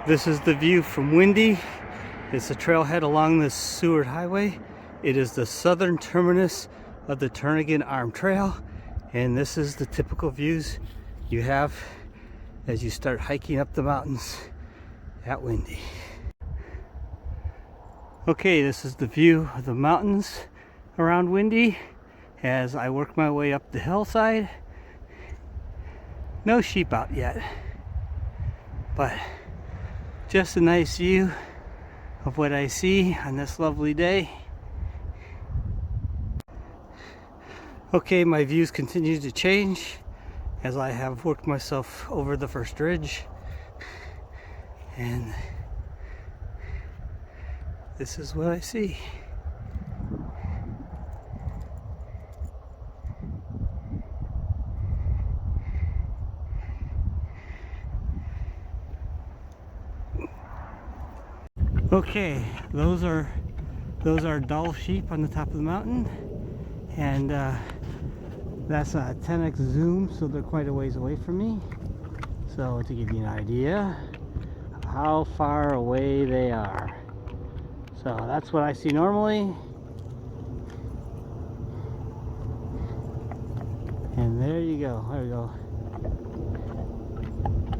This is the view from Windy. It's a trailhead along the Seward Highway. It is the southern terminus of the Turnagain Arm Trail, and this is the typical views you have as you start hiking up the mountains at Windy. Okay, this is the view of the mountains around Windy as I work my way up the hillside. No sheep out yet, but just a nice view of what I see on this lovely day. Okay, my views continue to change as I have worked myself over the first ridge, and this is what I see. Okay, those are dull sheep on the top of the mountain, and that's a 10x zoom, so they're quite a ways away from me. So to give you an idea of how far away they are. So that's what I see normally. And there you go, there we go.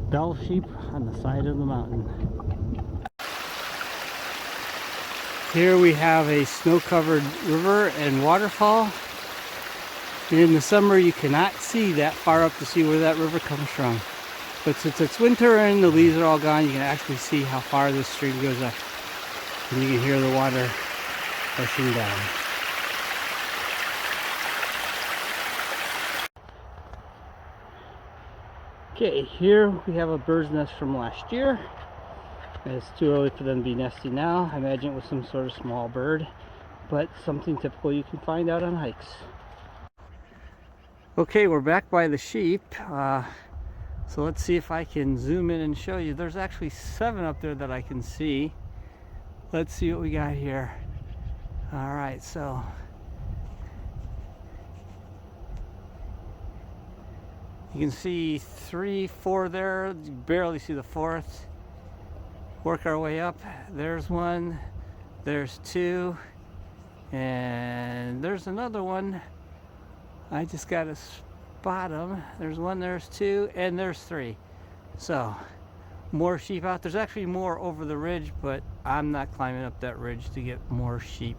Dull sheep on the side of the mountain. Here we have a snow-covered river and waterfall. And in the summer you cannot see that far up to see where that river comes from. But since it's winter and the leaves are all gone, you can actually see how far this stream goes up. And you can hear the water rushing down. Okay, here we have a bird's nest from last year. It's too early for them to be nesting now. I imagine it was some sort of small bird, but something typical you can find out on hikes. Okay, we're back by the sheep. So let's see if I can zoom in and show you. There's actually 7 up there that I can see. Let's see what we got here. All right, so you can see 3, 4 there. You barely see the 4th. Work our way up. There's 1, there's 2, and there's another one. I just got to spot them. There's 1, there's 2, and there's 3. So more sheep out. There's actually more over the ridge, but I'm not climbing up that ridge to get more sheep.